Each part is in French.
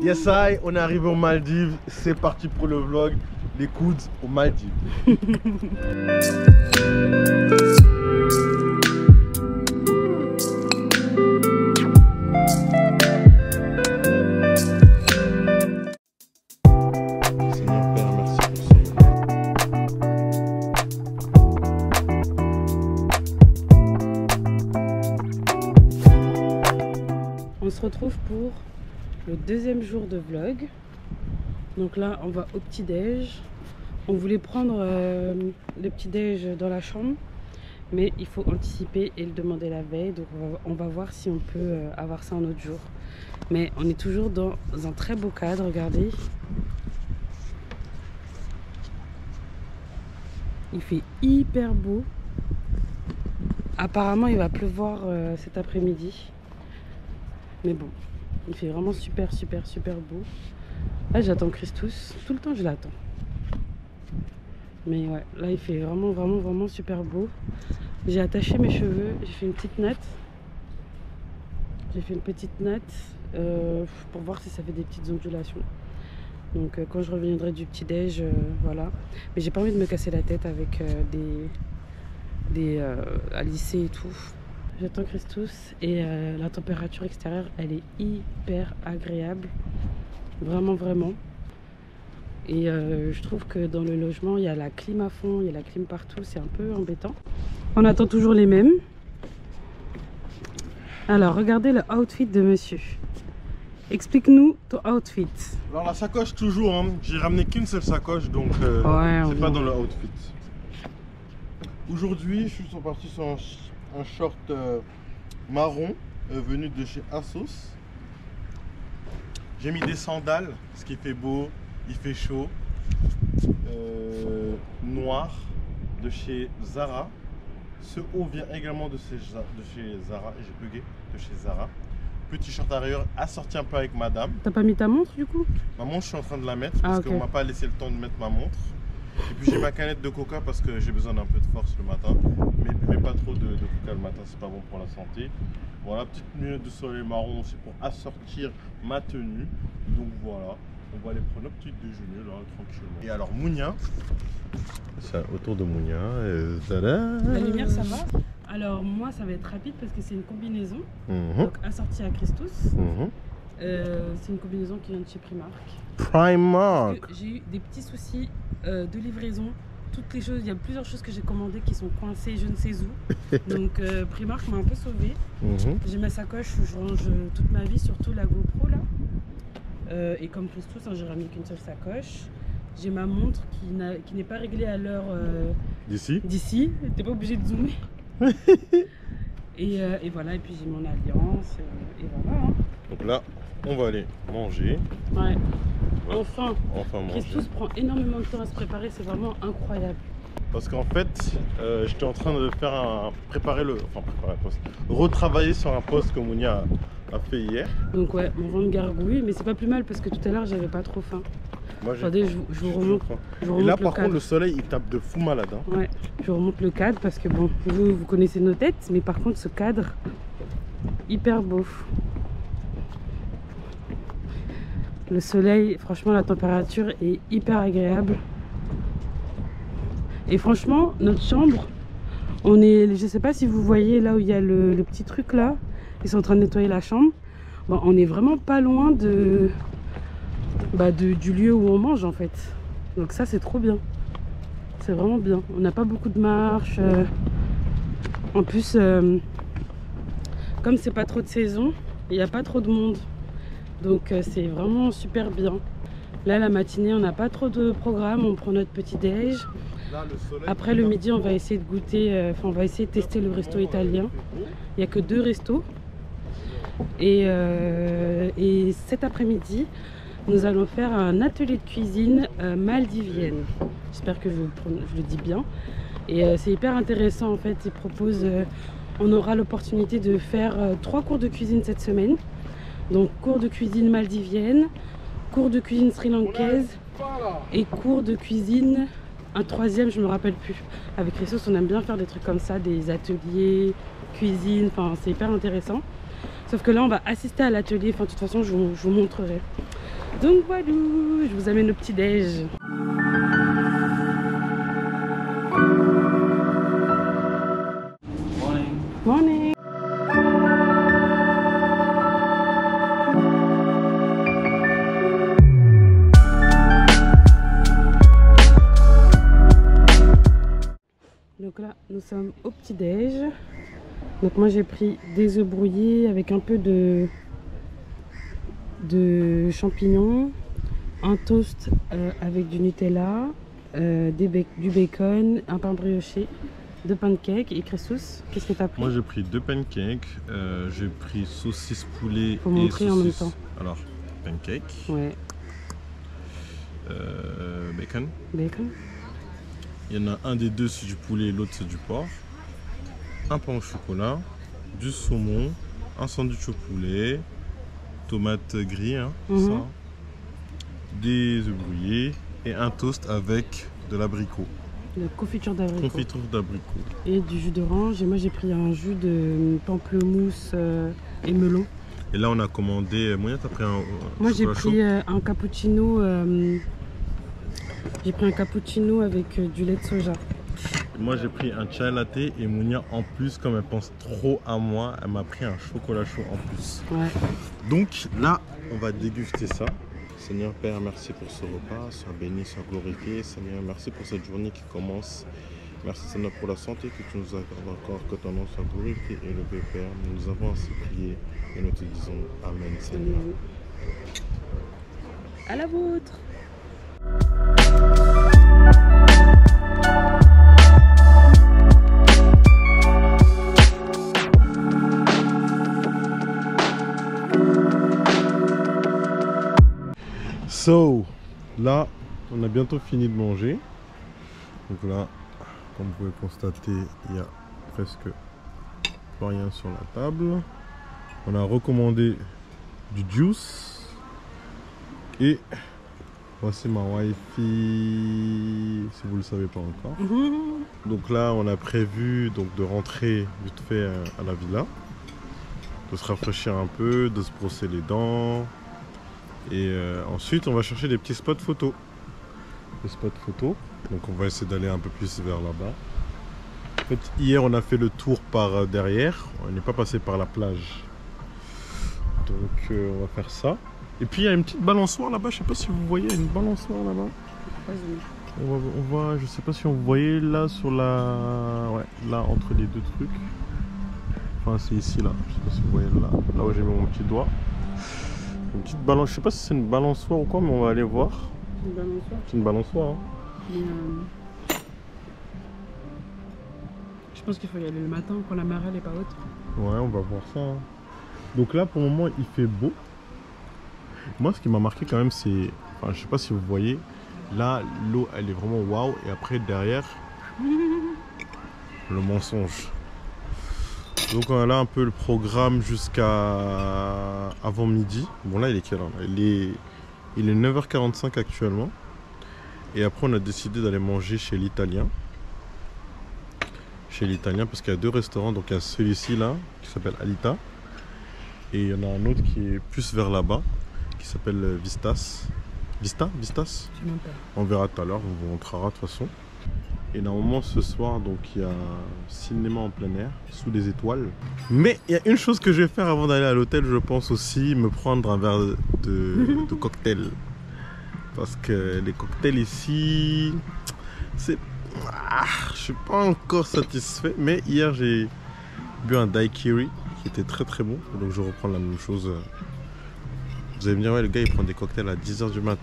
Yes, on est arrivé aux Maldives. C'est parti pour le vlog. Les coudes aux Maldives. Seigneur Père, merci pour ces... On se retrouve pour le deuxième jour de vlog. Donc là on va au petit-déj. On voulait prendre le petit-déj dans la chambre, mais il faut anticiper et le demander la veille. Donc on va voir si on peut avoir ça un autre jour. Mais on est toujours dans un très beau cadre, regardez. Il fait hyper beau. Apparemment il va pleuvoir cet après-midi. Mais bon, il fait vraiment super beau. Là j'attends Christus, tout le temps je l'attends. Mais ouais, là il fait vraiment super beau. J'ai attaché mes cheveux, j'ai fait une petite natte. Pour voir si ça fait des petites ondulations. Donc quand je reviendrai du petit déj, voilà. Mais j'ai pas envie de me casser la tête avec à lycée et tout. J'attends Christus et la température extérieure elle est hyper agréable. Vraiment. Et je trouve que dans le logement il y a la clim à fond, il y a la clim partout, c'est un peu embêtant. On attend toujours les mêmes. Alors regardez le outfit de monsieur. Explique-nous ton outfit. Alors la sacoche toujours, hein. J'ai ramené qu'une seule sacoche donc c'est pas dans le outfit. Aujourd'hui je suis parti sur un short marron venu de chez Asos. J'ai mis des sandales parce qu'il fait beau, il fait chaud. Noir de chez Zara. Ce haut vient également de chez Zara. Et j'ai bugué de chez Zara. Petit short arrière assorti un peu avec madame. T'as pas mis ta montre du coup? Ma montre je suis en train de la mettre parce qu'on m'a pas laissé le temps de mettre ma montre. Et puis j'ai ma canette de coca parce que j'ai besoin d'un peu de force le matin. Mais pas trop de coca le matin, c'est pas bon pour la santé. Voilà, petite lunettes de soleil marron aussi pour assortir ma tenue. Donc voilà, on va aller prendre notre petit déjeuner là tranquillement. Et alors Mounia, c'est autour de Mounia. La lumière ça va? Alors moi ça va être rapide parce que c'est une combinaison. Donc assortie à Christus. C'est une combinaison qui vient de chez Primark. J'ai eu des petits soucis de livraison. Toutes les choses, il y a plusieurs choses que j'ai commandées qui sont coincées je ne sais où. Donc Primark m'a un peu sauvée. J'ai ma sacoche où je range toute ma vie, surtout la GoPro là. Et comme Christus, hein, j'ai ramené qu'une seule sacoche. J'ai ma montre qui n'est pas réglée à l'heure d'ici. T'es pas obligé de zoomer. Et voilà, et puis j'ai mon alliance. Et voilà. Hein. Donc là, on va aller manger. Ouais. Enfin manger. Christus prend énormément de temps à se préparer, c'est vraiment incroyable. Parce qu'en fait, j'étais en train de faire retravailler sur un post que Mounia a fait hier. Donc ouais, mon ventre gargouille, mais c'est pas plus mal parce que tout à l'heure j'avais pas trop faim. Moi, attendez, je vous remonte. Et là par contre le soleil il tape de fou malade. Hein. Ouais, je remonte le cadre parce que bon, vous connaissez nos têtes, mais par contre ce cadre, hyper beau. Le soleil, franchement la température est hyper agréable. Et franchement notre chambre, on est, je sais pas si vous voyez là où il y a le petit truc là, ils sont en train de nettoyer la chambre. Bon, on est vraiment pas loin du lieu où on mange en fait. Donc ça c'est trop bien. C'est vraiment bien. On n'a pas beaucoup de marche. En plus, comme c'est pas trop de saison, il n'y a pas trop de monde. Donc c'est vraiment super bien. Là la matinée on n'a pas trop de programme, on prend notre petit déj. Après le midi on va essayer de goûter, on va essayer de tester le resto italien. Il n'y a que 2 restos. Et cet après-midi nous allons faire un atelier de cuisine maldivienne. J'espère que je le dis bien. Et c'est hyper intéressant en fait. Ils proposent, on aura l'opportunité de faire 3 cours de cuisine cette semaine. Donc cours de cuisine maldivienne, cours de cuisine sri-lankaise et cours de cuisine, un 3e je me rappelle plus. Avec Christos on aime bien faire des trucs comme ça, des ateliers, cuisine, enfin c'est hyper intéressant. Sauf que là on va assister à l'atelier, enfin de toute façon je vous montrerai. Donc voilà, je vous amène au petit-déj. Morning. Morning. Donc là, nous sommes au petit-déj. Donc moi j'ai pris des œufs brouillés avec un peu de champignons, un toast avec du Nutella, du bacon, un pain brioché, 2 pancakes et cressous. Qu'est-ce que tu as pris? Moi j'ai pris 2 pancakes, j'ai pris saucisse poulet Faut et montrer en même saucisse. temps. Alors, pancake, Ouais, bacon. bacon. Il y en a un des deux c'est du poulet et l'autre c'est du porc. Un pain au chocolat, du saumon, un sandwich au poulet, tomates grillées, hein, ça, des œufs brouillés et un toast avec de l'abricot. De confiture d'abricot. Confiture d'abricot. Et du jus d'orange. Et moi j'ai pris un jus de pamplemousse et melon. Et là on a commandé, Monia t'as pris un Moi j'ai chocolat chaud. pris un cappuccino. J'ai pris un cappuccino avec du lait de soja. Moi j'ai pris un chai latte et Monia en plus, comme elle pense trop à moi, elle m'a pris un chocolat chaud en plus. Ouais. Donc là on va déguster ça. Seigneur Père, merci pour ce repas, sois béni, sois glorifié. Seigneur, merci pour cette journée qui commence. Merci Seigneur pour la santé que tu nous accordes encore, que ton nom soit glorifié et élevé Père. Nous avons ainsi prié et nous te disons Amen Seigneur. À la vôtre. So, là, on a bientôt fini de manger. Donc là, comme vous pouvez constater, il y a presque pas rien sur la table. On a recommandé du juice. Et voici ma wifi, si vous ne le savez pas encore. Donc là, on a prévu donc, de rentrer vite fait à la villa. De se rafraîchir un peu, de se brosser les dents. Et ensuite, on va chercher des petits spots photos. Des spots photos. Donc on va essayer d'aller un peu plus vers là-bas. En fait, hier, on a fait le tour par derrière. On n'est pas passé par la plage. Donc on va faire ça. Et puis, il y a une petite balançoire là-bas. Je sais pas si vous voyez, il y a une balançoire là-bas. On va, je sais pas si on voyait là sur la... Ouais, là, entre les deux trucs. Enfin, c'est ici, là. Je sais pas si vous voyez là. Là où j'ai mis mon petit doigt. Une petite balance, je sais pas si c'est une balançoire ou quoi, mais on va aller voir. Une balançoire. C'est une balançoire. Hein. Mais, je pense qu'il faut y aller le matin quand la marée n'est pas haute. Ouais, on va voir ça. Hein. Donc là, pour le moment, il fait beau. Moi, ce qui m'a marqué quand même, c'est... Enfin, je sais pas si vous voyez. Là, l'eau, elle est vraiment waouh. Et après, derrière, le mensonge. Donc on a là un peu le programme jusqu'à avant midi. Bon là il est quelle heure là ? Il est 9h45 actuellement. Et après on a décidé d'aller manger chez l'Italien. Chez l'Italien parce qu'il y a 2 restaurants. Donc il y a celui-ci là qui s'appelle Alita. Et il y en a un autre qui est plus vers là-bas qui s'appelle Vistas. Vistas ? Je sais même pas. On verra tout à l'heure, on vous montrera de toute façon. Et normalement ce soir, donc il y a cinéma en plein air, sous des étoiles. Mais il y a une chose que je vais faire avant d'aller à l'hôtel, je pense aussi, me prendre un verre de cocktail. Parce que les cocktails ici, c'est... je suis pas encore satisfait. Mais hier j'ai bu un daiquiri qui était très très bon. Donc je reprends la même chose. Vous allez me dire, ouais le gars il prend des cocktails à 10h du mat.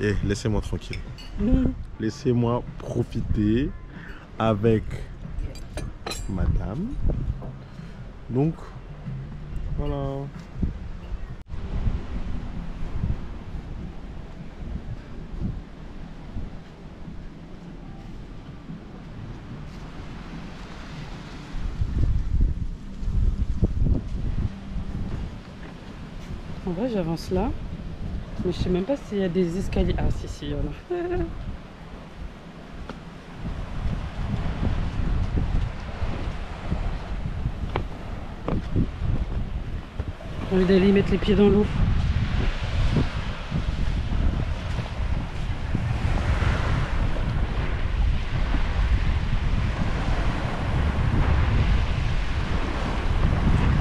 Eh, laissez-moi tranquille. Laissez-moi profiter avec madame. Donc, voilà. En vrai, j'avance là. Mais je sais même pas s'il y a des escaliers. Ah, si, il y en a. J'ai envie d'aller mettre les pieds dans l'eau.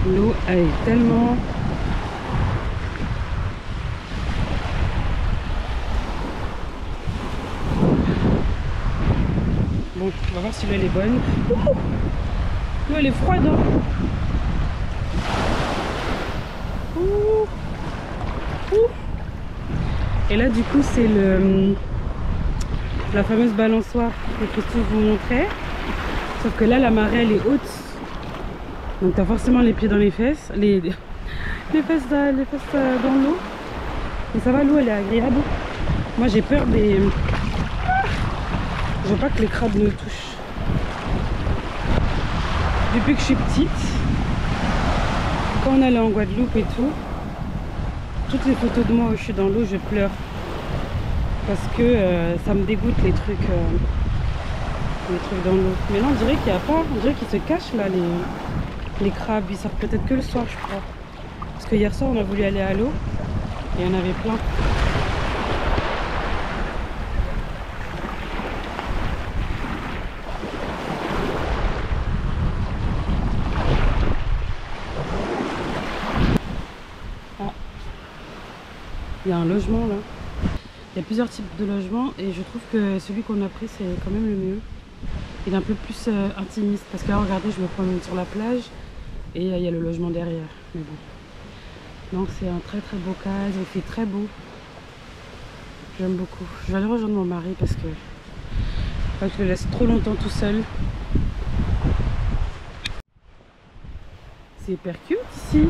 L'eau elle est tellement... Bon, on va voir si l'eau elle est bonne. L'eau elle est froide, hein. Et là du coup c'est la fameuse balançoire que Christophe vous montrait. Sauf que là la marée elle est haute. Donc tu as forcément les pieds dans les fesses. Les fesses dans l'eau. Mais ça va, l'eau elle est agréable. Moi j'ai peur des... Je veux pas que les crabes me touchent. Depuis que je suis petite, quand on allait en Guadeloupe et tout, toutes les photos de moi où je suis dans l'eau, je pleure. Parce que ça me dégoûte les trucs dans l'eau. Mais là on dirait qu'il n'y a pas, on dirait qu'ils se cachent là les crabes. Ils sortent peut-être que le soir je crois. Parce que hier soir on a voulu aller à l'eau et il y en avait plein. Il y a un logement là. Il y a plusieurs types de logements et je trouve que celui qu'on a pris c'est quand même le mieux. Il est un peu plus intimiste parce que là regardez, je me promène sur la plage et il y a le logement derrière. Mais bon. Donc c'est un très très beau cadre, il fait très beau. J'aime beaucoup. Je vais aller rejoindre mon mari parce que je le laisse trop longtemps tout seul. C'est hyper cute ici.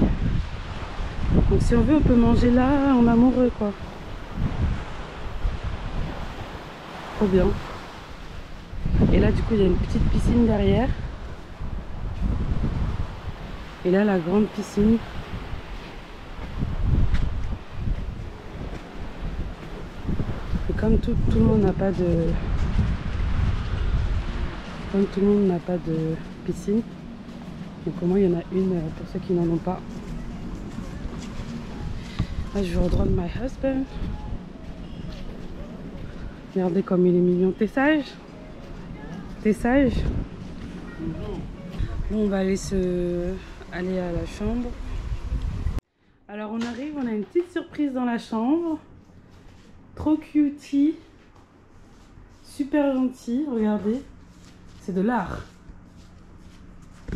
Donc si on veut on peut manger là en amoureux quoi. Trop bien. Et là du coup il y a une petite piscine derrière. Et là la grande piscine. Et comme tout le monde n'a pas de... Comme tout le monde n'a pas de piscine. Donc au moins il y en a une pour ceux qui n'en ont pas. Là je vais rejoindre my husband. Regardez comme il est mignon. T'es sage? T'es sage? Bon, on va aller aller à la chambre. Alors on arrive, on a une petite surprise dans la chambre. Trop cutie. Super gentil, regardez. C'est de l'art.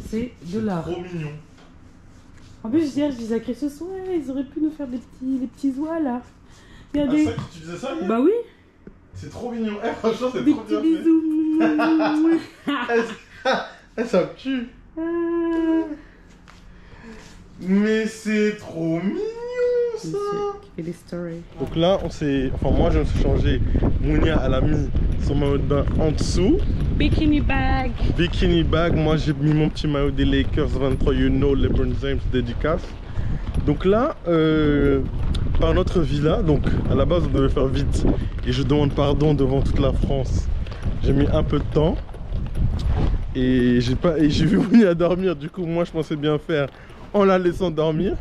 C'est de l'art. Trop mignon. En plus hier je disais à Christophe, ouais, ils auraient pu nous faire les petits oies là. Regardez. Ah, ça, tu disais ça hier? Bah oui. C'est trop mignon. Eh, franchement, c'est trop bien fait. Ça me tue. Mais c'est trop mignon ça. Et les stories. Donc là, moi je me suis changé. Mounia, elle a mis son maillot de bain en dessous. Bikini bag. Bikini bag. Moi j'ai mis mon petit maillot des Lakers 23, you know, LeBron James dédicace. Donc là, par notre villa, donc à la base on devait faire vite. Et je demande pardon devant toute la France. J'ai mis un peu de temps. Et j'ai vu Mounia dormir. Du coup moi je pensais bien faire en la laissant dormir.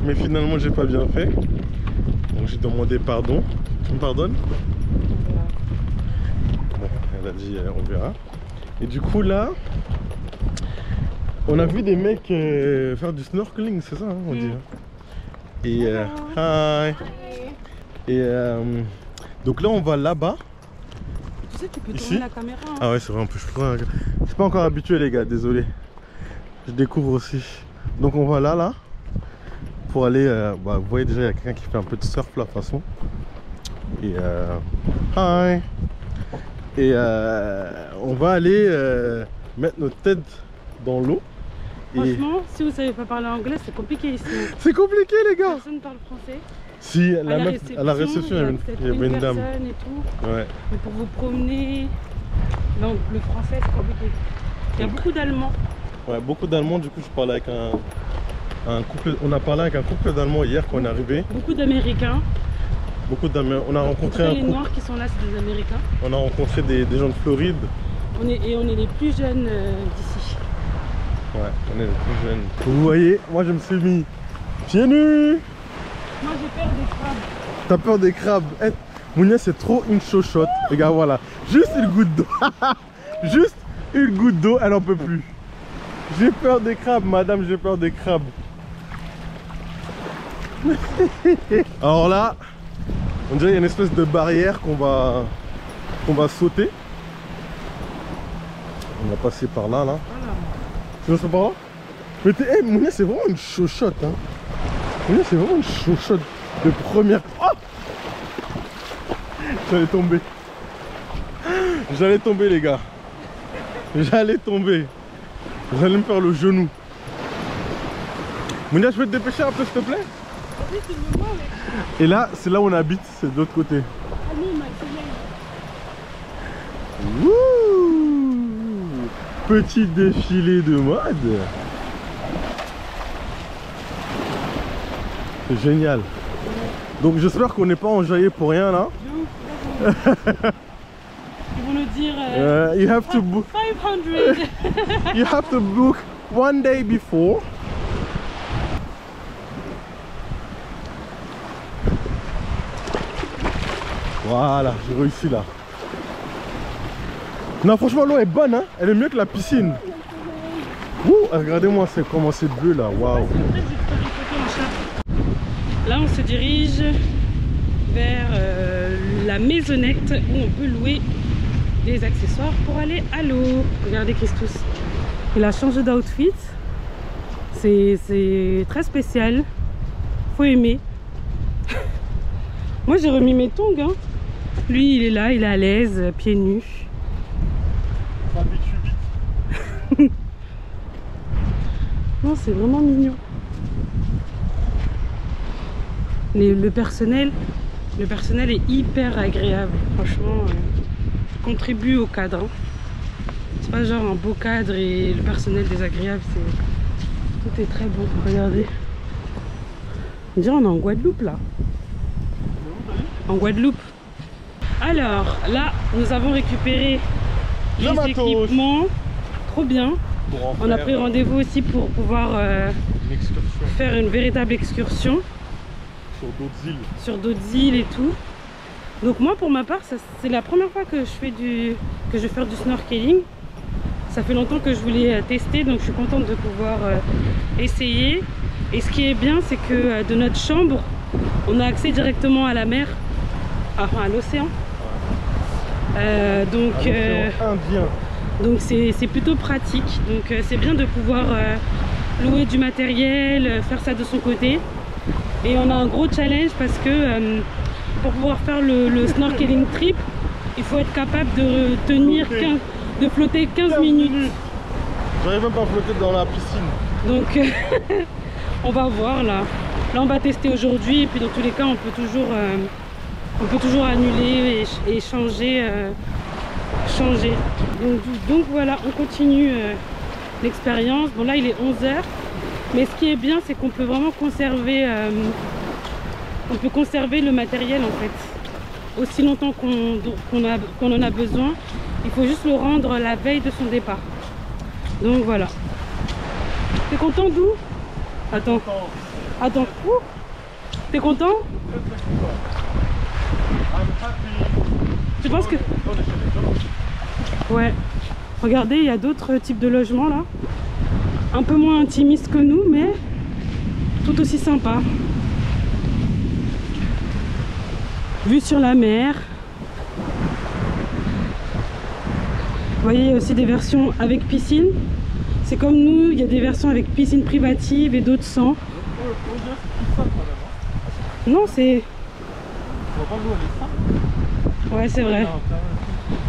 Mais finalement j'ai pas bien fait. Donc j'ai demandé pardon. Tu me pardonnes? Bon, elle a dit on verra. Et du coup là, on a vu des mecs faire du snorkeling, c'est ça hein, on dit. Et hi. Et donc là on va là-bas. Tu sais tu peux tourner la caméra. Hein. Ah ouais c'est vrai, je suis pas encore habitué les gars, désolé. Je découvre aussi. Donc on va là pour aller, vous voyez déjà il y a quelqu'un qui fait un peu de surf là de toute façon. Et hi. Et on va aller mettre notre tête dans l'eau. Franchement, si vous savez pas parler anglais, c'est compliqué ici. C'est compliqué les gars. Personne parle français. Si, à la réception, il y avait une dame. Et tout. Ouais. Mais pour vous promener, donc le français c'est compliqué. Il y a beaucoup d'Allemands. Ouais, beaucoup d'Allemands. Du coup, je parlais avec un couple. On a parlé avec un couple d'Allemands hier quand on est arrivé. Beaucoup d'Américains. On a rencontré un couple. Les Noirs qui sont là, c'est des Américains. On a rencontré des gens de Floride. On est les plus jeunes d'ici. Ouais, on est les plus jeunes. Vous voyez, moi je me suis mis pieds nus. Moi j'ai peur des crabes. T'as peur des crabes? Mounia c'est trop une chochotte. Les gars, voilà. Juste une goutte d'eau. Juste une goutte d'eau, elle en peut plus. J'ai peur des crabes, madame, j'ai peur des crabes. Alors là, on dirait qu'il y a une espèce de barrière qu'on va sauter. On va passer par là, là. Tu veux passer par là? Mais hey, Mounia, c'est vraiment une chochotte, hein. Mounia, c'est vraiment une chochotte de première. Oh, j'allais tomber. J'allais tomber, les gars. J'allais tomber. J'allais me faire le genou. Mounia, je peux te dépêcher un peu, s'il te plaît? Oui, c'est le moment, mec. Et là, c'est là où on habite, c'est de l'autre côté. Ah non, Max, Wouh! Petit défilé de mode. C'est génial. Donc j'espère qu'on n'est pas enjaillé pour rien là. Ils vont nous dire You have to book. 500. You have to book one day before. Voilà, j'ai réussi là. Non, franchement, l'eau est bonne, hein. Elle est mieux que la piscine. Ouh, regardez-moi comment c'est bleu là. Waouh. Là, on se dirige vers la maisonnette où on peut louer des accessoires pour aller à l'eau. Regardez Christus. Il a changé d'outfit. C'est très spécial. Faut aimer. Moi, j'ai remis mes tongs, hein. Lui, il est là, il est à l'aise, pieds nus. Non, c'est vraiment mignon. Le personnel est hyper agréable. Franchement, contribue au cadre. Hein. C'est pas genre un beau cadre et le personnel désagréable. Tout est très beau. Regardez. On dirait qu'on est en Guadeloupe là. En Guadeloupe. Alors là, nous avons récupéré les équipements. Trop bien. On a pris rendez-vous aussi pour pouvoir faire une véritable excursion. Sur d'autres îles. Sur d'autres îles et tout. Donc moi pour ma part, c'est la première fois que je vais faire du snorkeling. Ça fait longtemps que je voulais tester, donc je suis contente de pouvoir essayer. Et ce qui est bien, c'est que de notre chambre, on a accès directement à la mer, enfin à l'océan. Donc c'est plutôt pratique. Donc c'est bien de pouvoir louer du matériel, faire ça de son côté. Et on a un gros challenge parce que pour pouvoir faire le snorkeling trip, il faut être capable de tenir de flotter 15 minutes. J'arrive même pas à flotter dans la piscine. Donc on va voir là. Là on va tester aujourd'hui et puis dans tous les cas on peut toujours annuler et changer. Donc voilà, on continue l'expérience. Bon là il est 11h. Mais ce qui est bien, c'est qu'on peut vraiment conserver, le matériel en fait, aussi longtemps qu'on en a besoin. Il faut juste le rendre la veille de son départ. Donc voilà. T'es content d'où? Attends. T'es content? Tu penses que... Ouais. Regardez, il y a d'autres types de logements là. Un peu moins intimiste que nous, mais tout aussi sympa. Vue sur la mer. Vous voyez, il y a aussi des versions avec piscine. C'est comme nous, il y a des versions avec piscine privative et d'autres sans. Non, c'est... Ouais, c'est vrai.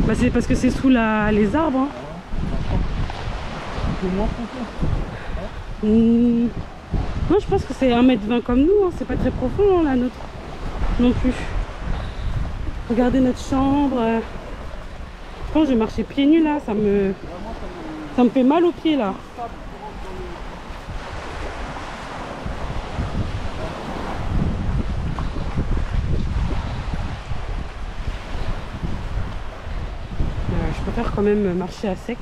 Bah, c'est parce que c'est sous les arbres. Hein. Moi je pense que c'est 1,20 m comme nous, hein. C'est pas très profond hein, la nôtre non plus. Regardez notre chambre. Quand je vais marcher pieds nus là, ça me fait mal aux pieds là. Je préfère quand même marcher à sec.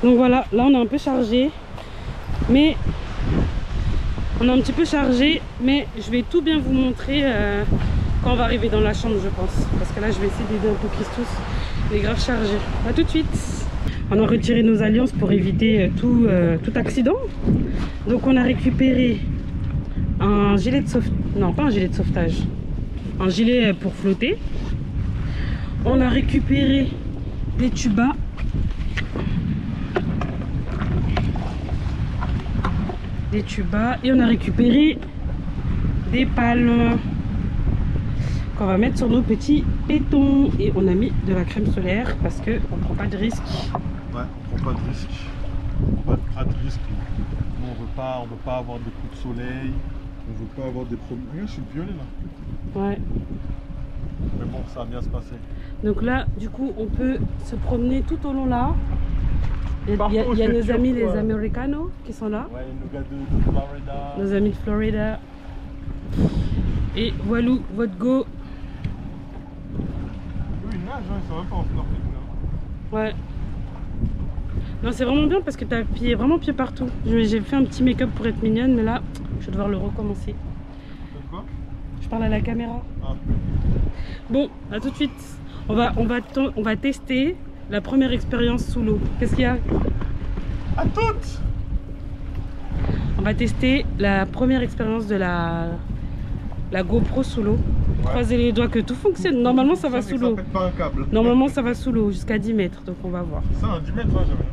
Donc voilà, là on est un peu chargé, mais je vais tout bien vous montrer quand on va arriver dans la chambre, je pense. Parce que là, je vais essayer d'aider un peu Christos. Il est grave chargé. A tout de suite. On a retiré nos alliances pour éviter tout accident. Donc on a récupéré un gilet de sauvetage. Non, pas un gilet de sauvetage. Un gilet pour flotter. On a récupéré des tubas. Et on a récupéré des palmes qu'on va mettre sur nos petits pétons. Et on a mis de la crème solaire parce qu'on ne prend pas de risque. Ouais, on prend pas de risque. Pas de risque. Nous, on veut pas avoir des coups de soleil. On veut pas avoir des problèmes. Regarde, je suis violet là. Ouais. Mais bon, ça va bien se passer. Donc là, du coup, on peut se promener tout au long là. Il y a nos amis les Americanos qui sont là. Ouais, nos gars de Florida. Nos amis de Florida. Et voilà votre go. Oui, ils nagent, hein, ils sont même pas en snorkeling. Ouais. Non, c'est vraiment bien parce que tu as vraiment pied partout. J'ai fait un petit make-up pour être mignonne, mais là, je vais devoir le recommencer. Quoi? Je parle à la caméra. Ah. Bon, à tout de suite. On va tester la première expérience sous l'eau. Qu'est-ce qu'il y a? À toutes. On va tester la première expérience de la GoPro sous l'eau. Ouais. Croisez les doigts que tout fonctionne. Normalement, ça va sous l'eau. Normalement, ça va sous l'eau jusqu'à 10 mètres. Donc, on va voir. Ça, à 10 mètres, ouais, j'avais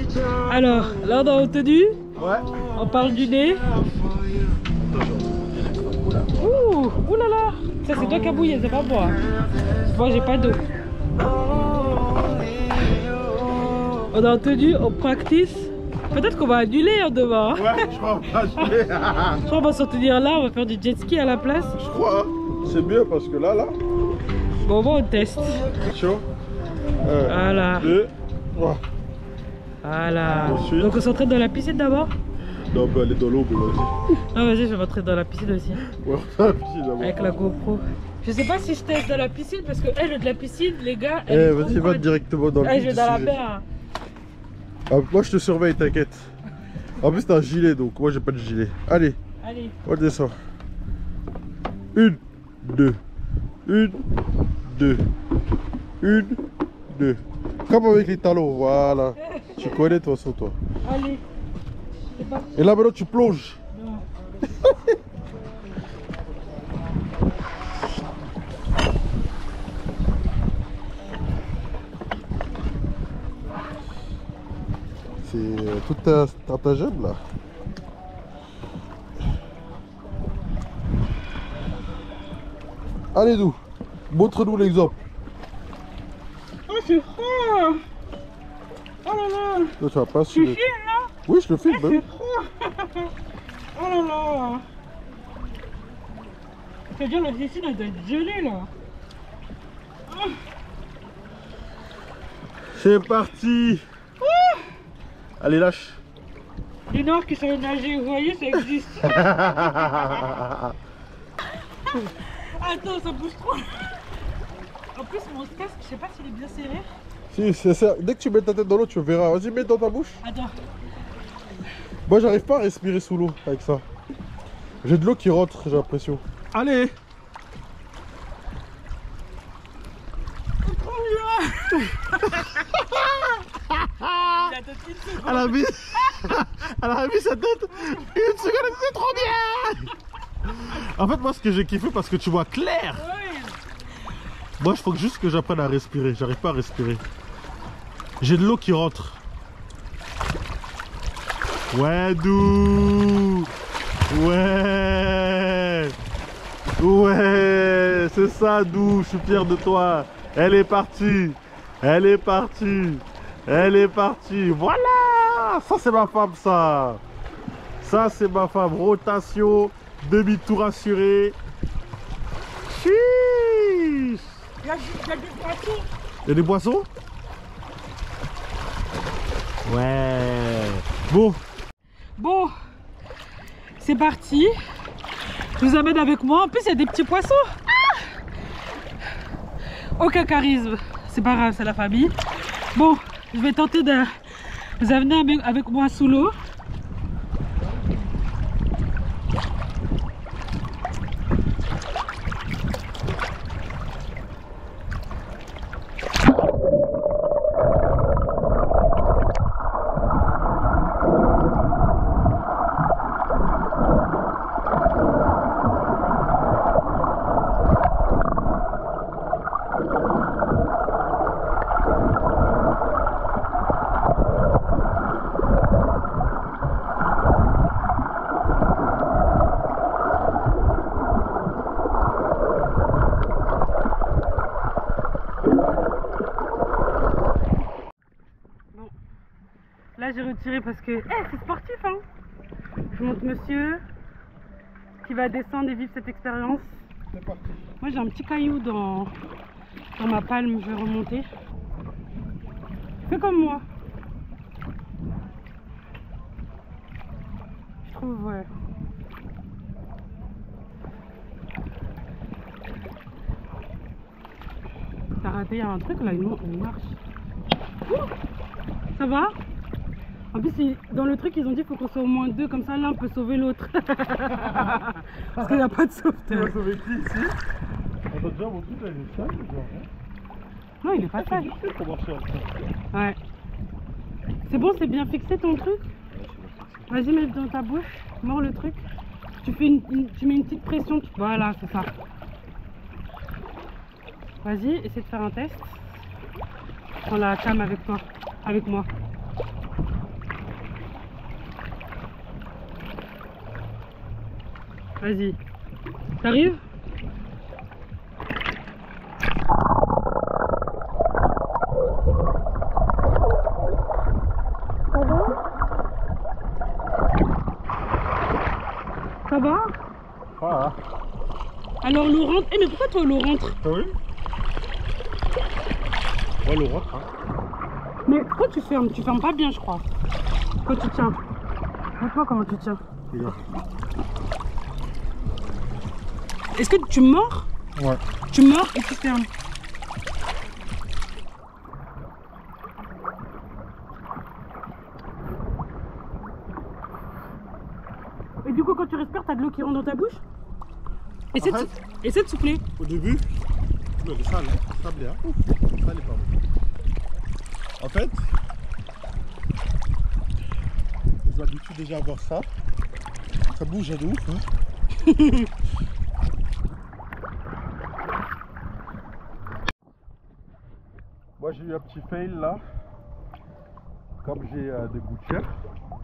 raison. Alors, là, on a obtenu. Ouais. On parle du nez. Ouh là là. Ça, c'est toi qui as bouillé, c'est pas moi. Moi, j'ai pas d'eau. On a entendu, on practice. Peut-être qu'on va annuler demain. Ouais, je crois qu'on va annuler. Je crois qu'on va s'en tenir là, on va faire du jet ski à la place. Je crois, c'est mieux parce que là. Bon, on teste. Chaud. Voilà. 2, 3. Voilà. Ensuite. Donc on s'entraîne dans la piscine d'abord? Non, on peut aller dans l'eau, mais vas-y. Ah, vas-y, je vais rentrer dans la piscine aussi. Ouais, dans la piscine d'abord. Avec la GoPro. Je sais pas si je teste dans la piscine parce que elle, de la piscine, les gars. Eh, vas-y, va directement dans le piscine. Je vais dans la mer. Ah, moi, je te surveille, t'inquiète. En plus, t'as un gilet, donc moi, j'ai pas de gilet. Allez. Allez. On descend. 1, 2. 1, 2. 1, 2. Comme avec les talons, voilà. Tu connais, toi, sur toi. Allez. Et là, maintenant, tu plonges. C'est tout un stratagème là. Allez nous, montre-nous l'exemple. Oh c'est froid. Oh là là. Non, tu vas pas tu filmes là? Oui, je le filme. C'est froid. Oh là là. C'est-à-dire la piscine elle doit être gelée là. Oh. C'est parti. Allez, lâche. Les noirs qui savent nager, vous voyez, ça existe. Attends, ça bouge trop. En plus, mon casque, je sais pas s'il est bien serré. Si, c'est ça. Dès que tu mets ta tête dans l'eau, tu verras. Vas-y, mets dans ta bouche. Attends. Moi, j'arrive pas à respirer sous l'eau avec ça. J'ai de l'eau qui rentre, j'ai l'impression. Allez. Trop bien. Elle a mis sa tête une seconde, c'est trop bien. En fait, moi, ce que j'ai kiffé, parce que tu vois clair. Ouais. Moi, il faut juste que j'apprenne à respirer. J'arrive pas à respirer. J'ai de l'eau qui rentre. Ouais, Dou. Ouais. Ouais. C'est ça, Dou. Je suis fier de toi. Elle est partie. Elle est partie. Elle est partie. Voilà. Ça, c'est ma femme, ça. Ça, c'est ma femme. Rotation. Demi-tour assuré. Chiche. Il y a des poissons. Il y a des poissons? Ouais. Bon. Bon. C'est parti. Je vous amène avec moi. En plus, il y a des petits poissons. Ah, aucun charisme. C'est pas grave, c'est la famille. Bon, je vais tenter de vous amener avec moi sous l'eau. Là j'ai retiré parce que c'est sportif hein. Je montre monsieur qui va descendre et vivre cette expérience. C'est parti. Moi j'ai un petit caillou dans ma palme, je vais remonter. Fais comme moi. Je trouve ouais. T'as raté, il y a un truc là, il marche. Ouh, ça va? En plus, dans le truc, ils ont dit qu'il faut qu'on soit au moins 2, comme ça l'un peut sauver l'autre. Parce qu'il n'y a pas de sauveteur. Tu vas sauver qui ici? Attends, déjà, mon truc là, il est sale, genre. Non, il est pas sale. C'est pour marcher en train. Ouais. C'est bon, c'est bien fixé ton truc? Vas-y, mets dans ta bouche, mords le truc. Tu mets une petite pression. Voilà, c'est ça. Vas-y, essaie de faire un test. Prends la cam avec toi, avec moi. Vas-y. T'arrives? Ça va? Ah. Alors l'eau rentre. Mais pourquoi toi l'eau rentre? T'as vu? Ouais, l'eau rentre. Hein. Mais pourquoi tu fermes? Tu fermes pas bien, je crois. Quand tu tiens. Montre-moi comment tu tiens. Regarde. Est-ce que tu mords? Ouais. Tu mords et tu fermes. Et du coup, quand tu respires, t'as de l'eau qui rentre dans ta bouche? Essaie de souffler. Au début, le sale, sablé, hein. Sale, pardon. En fait, j'ai l'habitude déjà à voir ça. Ça bouge de ouf, hein. Moi j'ai eu un petit fail là. Comme j'ai des gouttières,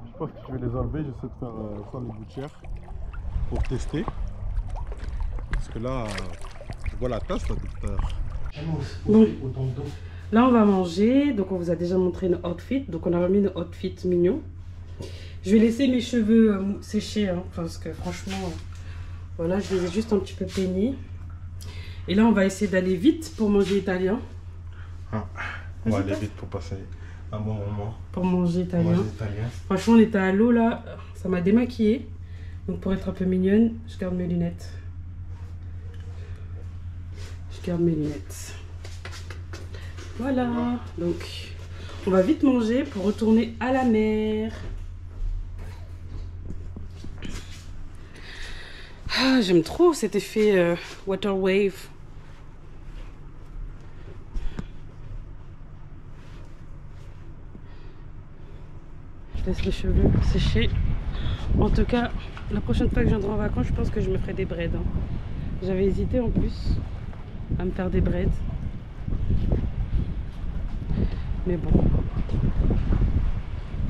je pense que je vais les enlever. J'essaie de faire sans les gouttières pour tester. Parce que là, je vois la tasse là tout à l'heure. Bon. Là on va manger, donc on vous a déjà montré nos outfits. Donc on a remis nos outfits mignons. Je vais laisser mes cheveux sécher hein, parce que franchement, voilà, je les ai juste un petit peu peignés. Et là on va essayer d'aller vite pour manger italien. Ah, on va aller vite pour passer un bon moment. Pour manger italien. Franchement on était à l'eau là, ça m'a démaquillée. Donc pour être un peu mignonne, je garde mes lunettes. Je garde mes lunettes. Voilà, donc on va vite manger pour retourner à la mer. Ah, j'aime trop cet effet water wave. Je laisse les cheveux sécher. En tout cas, la prochaine fois que je viendrai en vacances, je pense que je me ferai des braids. Hein. J'avais hésité en plus à me faire des braids. Mais bon,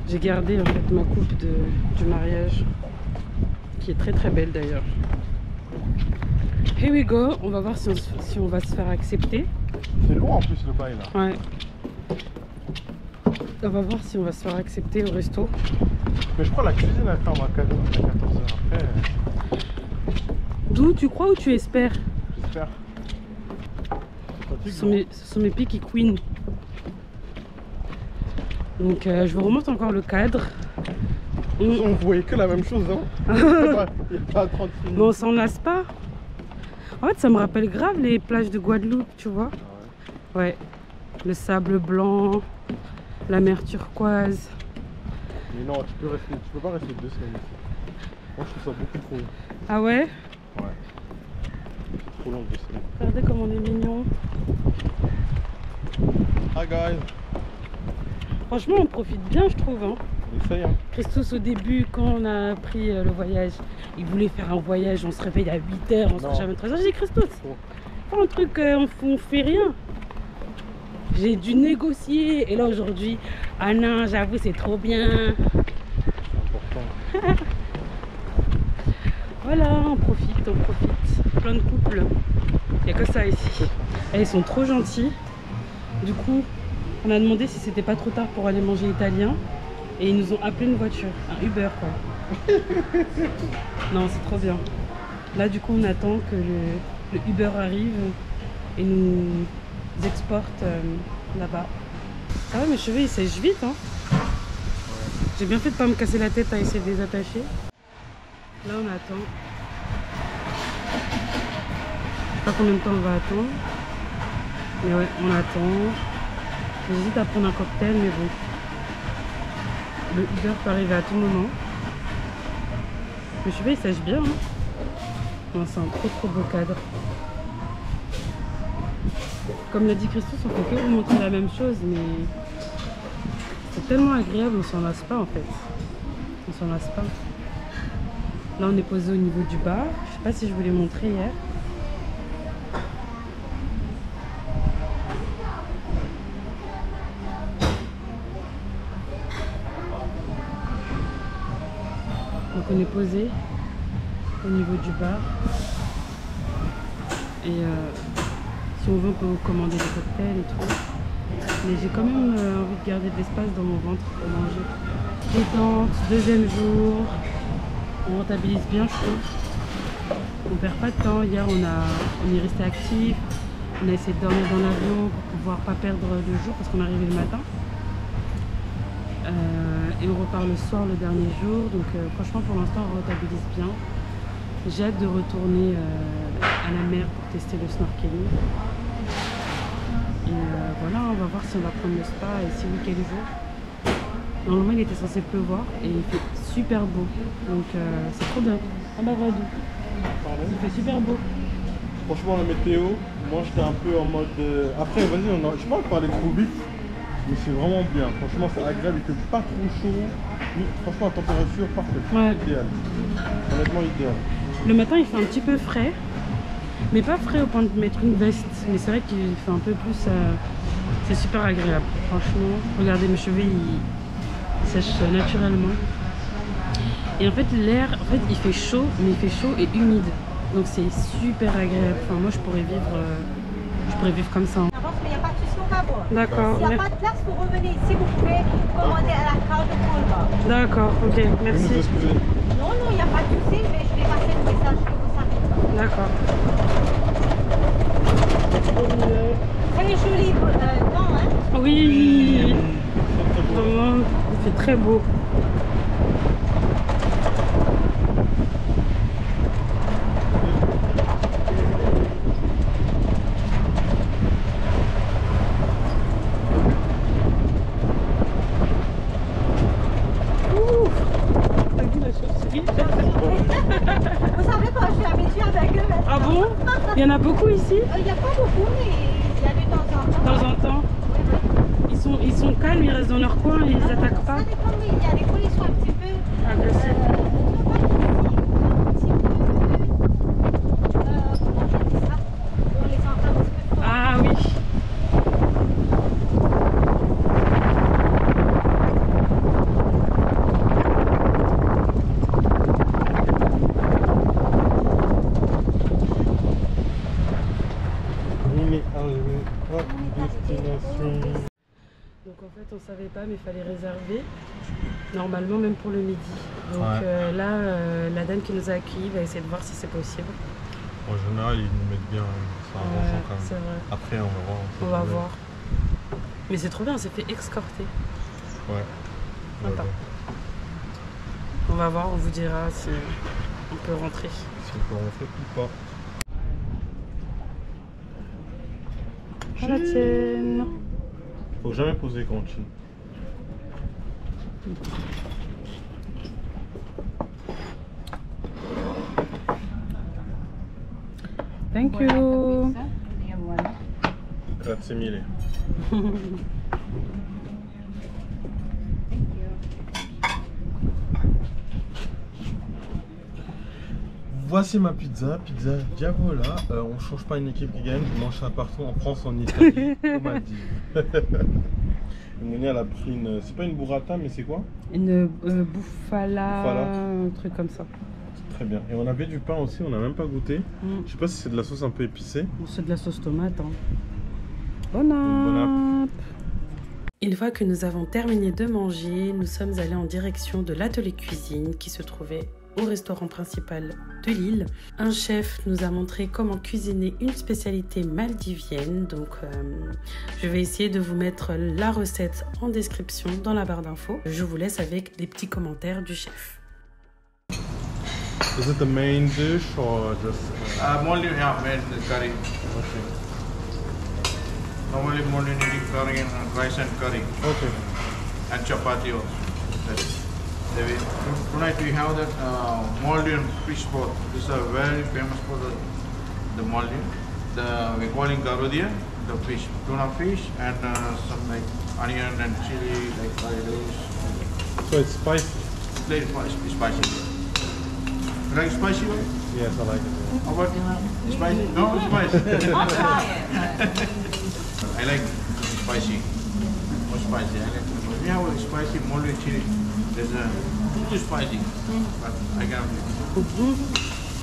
j'ai gardé en fait ma coupe du mariage, qui est très très belle d'ailleurs. Here we go, on va voir si on va se faire accepter. C'est loin en plus le bail là. Ouais. On va voir si on va se faire accepter au resto. Mais je crois que la cuisine elle ferme à 14h après. D'où tu crois ou tu espères? J'espère. Ce sont mes picky queens. Donc je vous remonte encore le cadre. On voyait que la même chose, hein. Il n'y a pas 30 minutes. Mais on s'en lasse pas. En fait ça me rappelle grave les plages de Guadeloupe, tu vois. Ah ouais. Ouais. Le sable blanc, la mer turquoise. Mais non, tu peux pas rester 2 semaines ici. Moi je trouve ça beaucoup trop long. Ah ouais? Ouais. Trop long 2 semaines. Regardez comme on est mignon. Hi guys. Franchement on profite bien je trouve hein. On essaye hein. Christos au début quand on a pris le voyage, il voulait faire un voyage, on se réveille à 8 h, on se couche à 23 h. J'ai dit Christos, pas un truc, on fait rien. J'ai dû négocier et là aujourd'hui, ah non j'avoue c'est trop bien. C'est important. Voilà, on profite. Plein de couples. Il n'y a que ça ici. Et ils sont trop gentils. Du coup, on a demandé si c'était pas trop tard pour aller manger italien. Et ils nous ont appelé une voiture, un Uber quoi. Non, c'est trop bien. Là du coup on attend que le Uber arrive et nous exporte là-bas. Ça va, mes cheveux ils sèchent vite hein. J'ai bien fait de pas me casser la tête à essayer de les attacher. Là on attend. Je sais pas combien de temps on va attendre. Mais ouais, on attend. J'hésite à prendre un cocktail, mais bon. Le Uber peut arriver à tout moment. Mes cheveux ils sèchent bien. Hein. Non, c'est un trop beau cadre. Comme l'a dit Christos, on fait que vous montrer la même chose, mais c'est tellement agréable, on s'en lasse pas en fait. On s'en lasse pas. Là on est posé au niveau du bar. Je sais pas si je vous l'ai montré hier. Donc on est posé au niveau du bar. Et si on veut, on peut commander des cocktails et tout. Mais j'ai quand même envie de garder de l'espace dans mon ventre pour manger. Détente, deuxième jour. On rentabilise bien, je trouve. On perd pas de temps. Hier, on est resté actif. On a essayé de dormir dans l'avion pour pouvoir pas perdre le jour parce qu'on est arrivé le matin. Et on repart le soir, le dernier jour. Donc franchement, pour l'instant, on rentabilise bien. J'ai hâte de retourner à la mer pour tester le snorkeling. Et voilà, on va voir si on va prendre le spa et si oui, quel jour. Normalement, il était censé pleuvoir et il fait super beau. Donc c'est trop bien. Ah bah Vadou. Il fait super beau. Franchement, la météo, moi j'étais un peu en mode. Après, vas-y, je sais pas parler trop vite, mais c'est vraiment bien. Franchement, c'est agréable, il fait pas trop chaud. Franchement, la température parfaite. Ouais. Idéal. Honnêtement, idéal. Le matin, il fait un petit peu frais, mais pas frais au point de mettre une veste. Mais c'est vrai qu'il fait un peu plus. C'est super agréable. Franchement, regardez mes cheveux, ils sèchent naturellement. Et en fait, l'air, il fait chaud, mais il fait chaud et humide. Donc c'est super agréable. Enfin, moi, je pourrais vivre comme ça. Avance, mais il n'y a pas de souci, on va voir. D'accord. S'il n'y a pas de place, vous revenez ici, vous pouvez commander à la carte de Colba. D'accord, ok, merci. Non, il n'y a pas de souci, mais je vais passer le message que vous savez. D'accord. Très joli temps, hein? Oui. Vraiment, il fait très beau. Vous savez quoi, je suis habituée avec eux maintenant. Ah bon? Il y en a beaucoup ici? Il n'y a pas beaucoup, mais il y a de temps en temps. De temps en temps. Ils sont calmes, ils restent dans leur coin, ils les attaquent pas. Ça dépend, mais il y a des fois, ils sont un petit peu Agressifs. comment je dis ça? On les entend un petit peu trop. Ah oui. Donc en fait on savait pas mais il fallait réserver normalement même pour le midi. Donc là la dame qui nous a accueillis va essayer de voir si c'est possible. En général ils nous mettent bien, c'est arrangeant quand même. C'est vrai. Après on va voir. On va voir. Mais c'est trop bien, on s'est fait escorter. Ouais. Sympa. On va voir, on vous dira si on peut rentrer. Si on peut rentrer ou pas. À la tienne. Faut jamais poser quand tu. Thank you. Grazie mille. Voici ma pizza, pizza Diavola. On change pas une équipe qui gagne, on mange ça partout en France, en Italie, on m'a dit. Monia elle a pris une, c'est pas une burrata mais c'est quoi? Une bouffala, un truc comme ça. Très bien. Et on avait du pain aussi, on n'a même pas goûté. Je sais pas si c'est de la sauce un peu épicée. C'est de la sauce tomate. Hein. Bon app. Une fois que nous avons terminé de manger, nous sommes allés en direction de l'atelier cuisine qui se trouvait au restaurant principal de l'île. Un chef nous a montré comment cuisiner une spécialité maldivienne. Donc je vais essayer de vous mettre la recette en description dans la barre d'infos. Je vous laisse avec des petits commentaires du chef. Is it the main dish or just? Mostly, yeah, main curry. Okay. Normally, mostly eating curry and rice and curry Okay. and chapati also. Tonight we have that Maldivian fish broth. This is very famous for the Maldivian. We call it garudia, the fish, tuna fish, and some like onion and chili, like fried. So it's spicy. Very spicy. You like spicy one? Yes, I like it. How about spicy? No, spicy. I like spicy. More spicy. I like. We have a spicy Maldivian chili. There's a too spicy, but I cannot do it.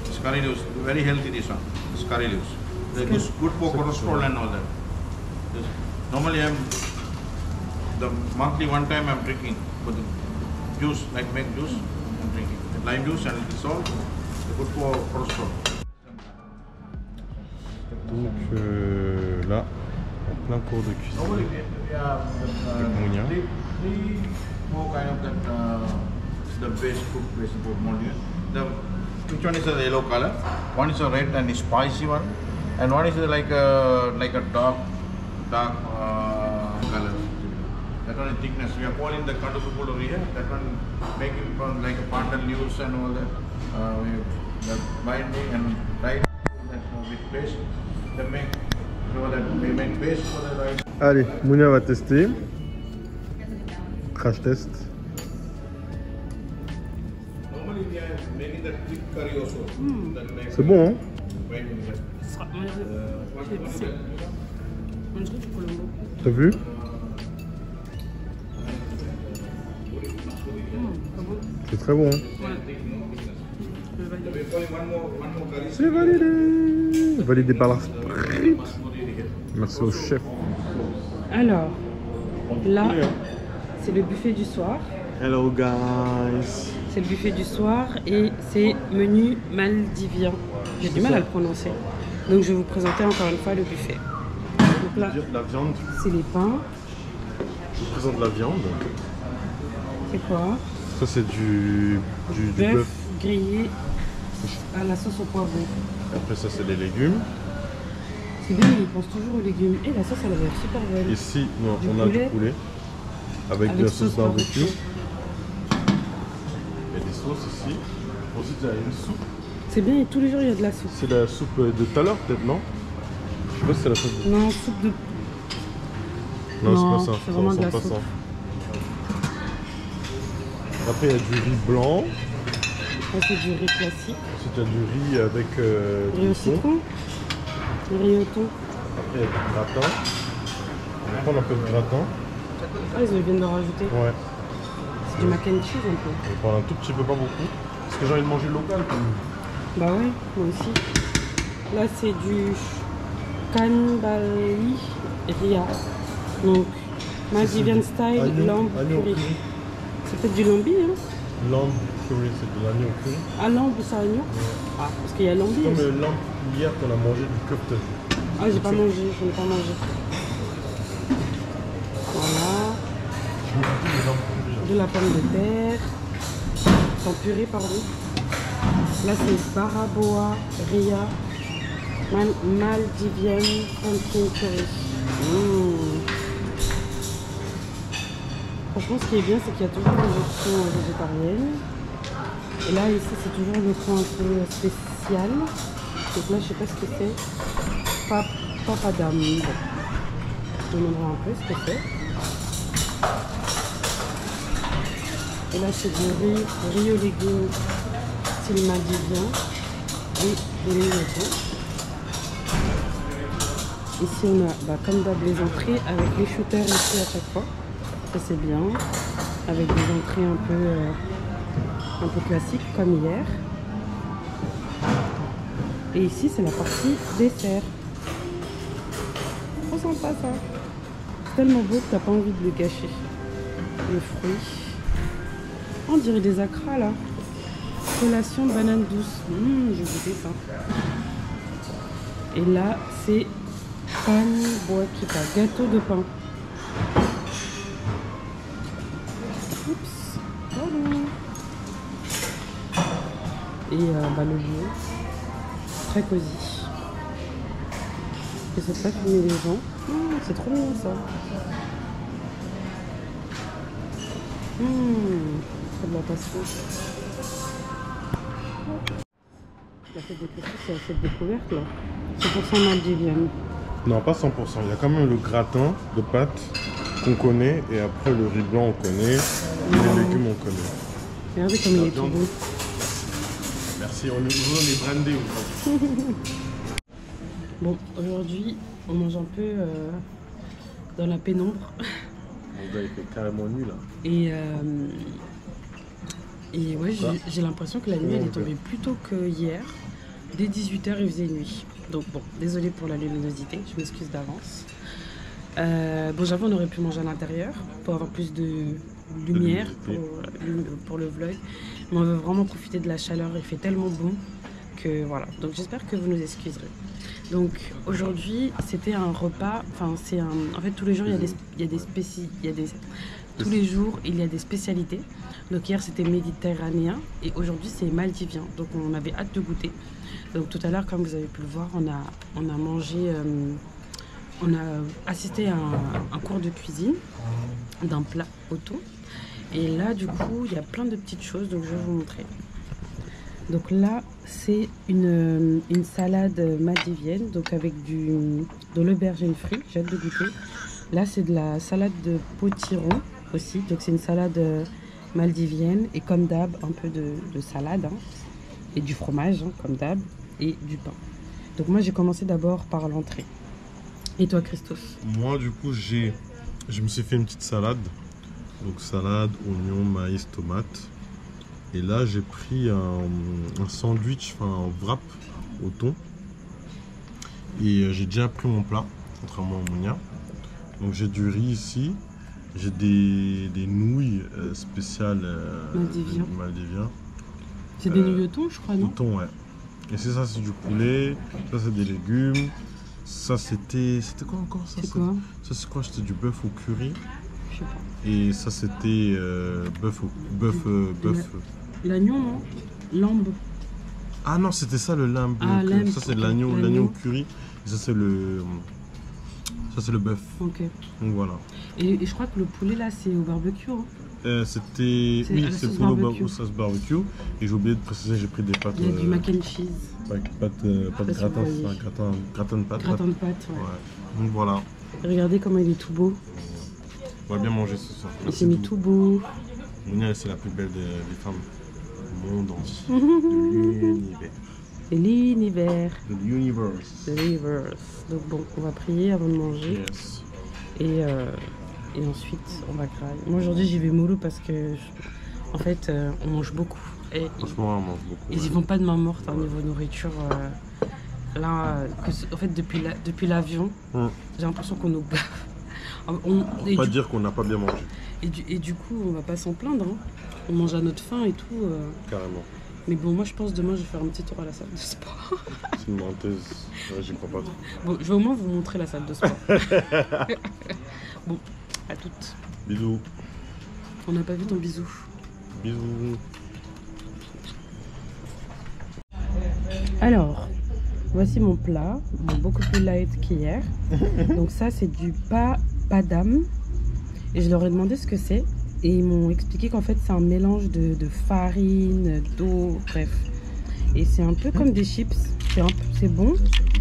It's curry leaves, very healthy this one. It's curry leaves. They're good for cholesterol and all that. Normally the monthly one time I'm drinking for the juice, like make juice, I'm drinking. The lime juice and the salt, they're good for cholesterol. Donc là, en plein cours de Normally cuisine. we have three more kind of that the base cooked vegetable Maldivian. Which one is the yellow color? One is a red and spicy one, and one is like a dark color. That one is thickness. We are calling the kadupupul over here. That one making from like a pandan leaves and all that. The binding and right that with paste. They make so that we make paste for the rice. Allez, Mounia va tester. Crash test. Normally we are making the thick curry also. C'est bon, hein? T'as vu? C'est très bon, hein? C'est validé! Validé par la sprite. Merci au chef. Alors, là, c'est le buffet du soir. Hello guys! C'est le buffet du soir et c'est menu maldivien. J'ai du mal à le prononcer. Donc je vais vous présenter encore une fois le buffet. Donc là, La viande. c'est les pains. Je vous présente la viande. C'est quoi? Ça c'est du bœuf. Grillé à la sauce au poivron. Après ça c'est les légumes. C'est bien, ils pensent toujours aux légumes. Et la sauce, elle a l'air super bonne. Ici, non, Du on a poulet. du poulet avec de la sauce barbecue. Et des sauces ici. Ensuite, il y a une soupe. C'est bien, et tous les jours, il y a de la soupe. C'est la soupe de tout à l'heure, peut-être, non? Je sais pas si c'est la soupe de... Non, soupe de... Non, Non, c'est pas ça. c'est vraiment Ça de la ressemble pas soupe. ça. Après, il y a du riz blanc. Ça, c'est du riz classique. Ensuite, il y a du riz avec Riz au du thon. citron. Du riz au thon. Après, il y a du gratin. On va prendre un peu de gratin. Ah, ils viennent de rajouter. Ouais. C'est du mac and cheese un peu. On va prendre un tout petit peu, pas beaucoup. Parce que j'ai envie de manger local. Bah ouais, moi aussi. Là, c'est du kanbali ria. Donc, Maldivian style lamb curry. C'est peut-être du lambi, hein? Lamb curry, c'est de l'agneau curry. Ah, lamb, c'est agneau? Ah, parce qu'il y a lambi Comme aussi. le lamb hier qu'on a mangé du kofta. Ah, j'ai pas mangé, je n'ai pas mangé. Voilà. De la pomme de terre. En purée, pardon. Là, c'est Baraboa Ria Maldivian pumpkin curry. Franchement, ce qui est bien, c'est qu'il y a toujours des options végétariennes. Et là, ici, c'est toujours le coin un peu spécial. Donc là, je sais pas ce que c'est. Papadam. Bon. Je vous montrerai un peu ce que c'est. Et là, c'est du riz aux légumes style maldivien et des légumes. Ici, on a, comme d'hab, les entrées avec les shooters ici à chaque fois. Ça, c'est bien. Avec des entrées un peu classiques, comme hier. Et ici, c'est la partie dessert. Trop sympa, ça. tellement beau que t'as pas envie de le gâcher. Les fruits. On dirait des acras là. Collation banane douce. J'ai goûté ça. Et là, c'est pan boakita, gâteau de pain. Oups. Pardon. Et le lieu. Très cosy. Je sais pas filmer les gens. C'est trop mignon ça. C'est de la passion. La fête des Christmas, c'est la fête découverte là. 100% maldivienne. Non, pas 100%. Il y a quand même le gratin de pâtes qu'on connaît. Et après, le riz blanc, on connaît. Les légumes, on connaît. Regardez comme il est tout beau. Merci, on est brandé ou pas. Bon, aujourd'hui, on mange un peu dans la pénombre. Mon gars, il fait carrément nuit là. Et ouais, j'ai l'impression que la nuit, elle est tombée plus tôt que hier. Dès 18h, il faisait nuit. Donc bon, désolé pour la luminosité, je m'excuse d'avance. Bon, j'avoue, on aurait pu manger à l'intérieur pour avoir plus de lumière pour le vlog. Mais on veut vraiment profiter de la chaleur, il fait tellement bon que voilà. Donc j'espère que vous nous excuserez. Donc aujourd'hui, c'était un repas, en fait tous les jours tous les jours il y a des spécialités. Donc hier c'était méditerranéen et aujourd'hui c'est maldivien. Donc on avait hâte de goûter. Donc tout à l'heure, comme vous avez pu le voir, on a mangé, on a assisté à un cours de cuisine d'un plat au thon. Et là du coup il y a plein de petites choses, donc je vais vous montrer. Donc là c'est une salade maldivienne, donc avec de l'aubergine frite, j'ai hâte de goûter. Là c'est de la salade de potiron aussi, donc c'est une salade maldivienne et comme d'hab un peu de salade et du fromage comme d'hab et du pain. Donc moi j'ai commencé d'abord par l'entrée. Et toi Christos? Moi du coup je me suis fait une petite salade. Donc salade, oignon, maïs, tomate. Et là j'ai pris un sandwich, un wrap au thon. Et j'ai déjà pris mon plat, contrairement à Monia. Donc j'ai du riz ici. J'ai des nouilles spéciales maldivien. C'est des nouilles au thon je crois, non? Au thon, ouais. Et ça c'est du poulet, ça c'est des légumes. Ça c'était quoi encore ça? C'est quoi? Ça c'est quoi? C'était du bœuf au curry. Je sais pas. Et ça c'était bœuf. L'agneau, non? Lambe. Ah non, c'était ça le lambe. Ah, lambe. Ça c'est l'agneau au curry. Et ça c'est le bœuf. Ok. Donc voilà. Et je crois que le poulet là c'est au barbecue. C'était poulet au sauce barbecue. Et j'ai oublié de préciser, j'ai pris des pâtes. Il y a du mac and cheese. Pâtes gratin, gratin de pâtes. Gratin de pâtes, ouais. Donc voilà. Regardez comment il est tout beau. On va bien manger ce soir. Il s'est mis tout beau. Monia, c'est la plus belle des femmes du monde entier. De l'univers. C'est l'univers. De l'universe. De l'univers. Donc bon, on va prier avant de manger. Yes. Et ensuite, on va grailler. Moi aujourd'hui, j'y vais mollo parce que, en fait, on mange beaucoup. Et franchement, on mange beaucoup. Ils y vont pas de main morte au niveau nourriture. Là, en fait, depuis l'avion, j'ai l'impression qu'on nous bave. On va pas dire qu'on n'a pas bien mangé. Et du coup, on va pas s'en plaindre. On mange à notre faim et tout. Carrément. Mais bon, moi je pense demain je vais faire un petit tour à la salle de sport. C'est une menteuse. Ouais, j'y crois pas trop. Bon, je vais au moins vous montrer la salle de sport. Bon, à toutes. Bisous. On n'a pas vu ton bisou. Bisous. Alors, voici mon plat. Bon, beaucoup plus light qu'hier. Donc ça c'est du padam. Et je leur ai demandé ce que c'est. Et ils m'ont expliqué qu'en fait c'est un mélange de farine, d'eau, bref. Et c'est un peu comme des chips. C'est bon.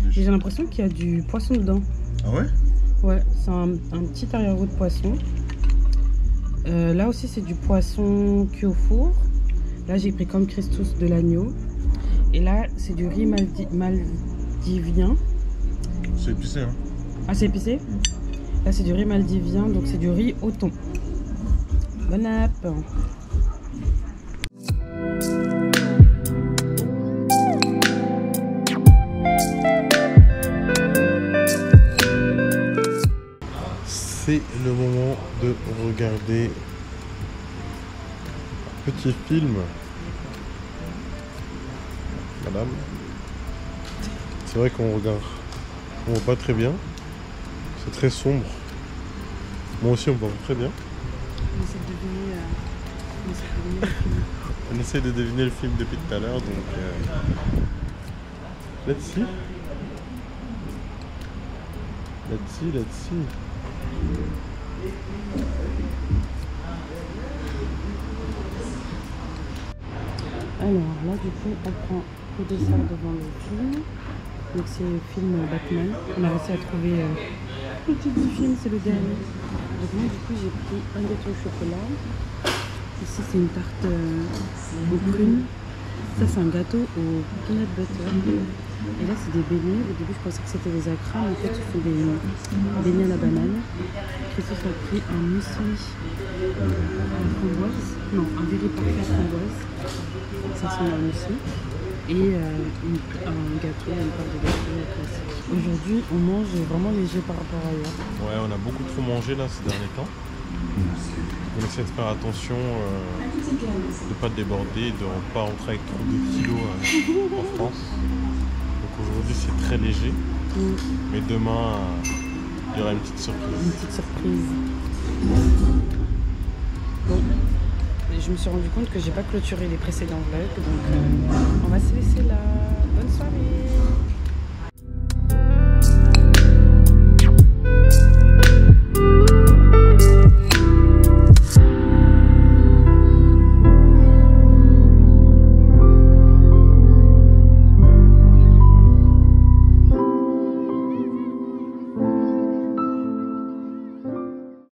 Mais j'ai l'impression qu'il y a du poisson dedans. Ah ouais? Ouais, c'est un petit arrière-goût de poisson. Là aussi c'est du poisson cuit au four. Là j'ai pris comme Christos de l'agneau. Et là c'est du riz maldivien. C'est épicé hein? Ah c'est épicé? Là c'est du riz maldivien, donc c'est du riz au thon. Bon app. c'est le moment de regarder un petit film. Madame, c'est vrai qu'on regarde, on voit pas très bien, c'est très sombre. Moi aussi on voit très bien. On essaie de deviner le film depuis tout à l'heure, donc let's see. Let's see. Alors là du coup on prend au dessert devant le film. Donc c'est le film Batman. On a réussi à trouver le petit du film, c'est le dernier. Donc moi du coup j'ai pris un gâteau au chocolat. Ici c'est une tarte aux prunes. Ça c'est un gâteau au peanut butter. Et là c'est des beignets. Au début je pensais que c'était des acras, mais en fait ce sont des beignets à la banane. Christophe a pris un muesli en framboise. Non, un very parfait framboise. Ça c'est un muesli. Et un gâteau, une part de gâteau classique. Aujourd'hui on mange vraiment léger par rapport à ailleurs. Ouais, on a beaucoup trop mangé là ces derniers temps. On essaie de faire attention de ne pas déborder, de ne pas rentrer avec trop de kilos en France. Donc aujourd'hui c'est très léger, mais demain il y aura une petite surprise. Une petite surprise. Bon, je me suis rendu compte que j'ai pas clôturé les précédents vlogs, donc on va se laisser là.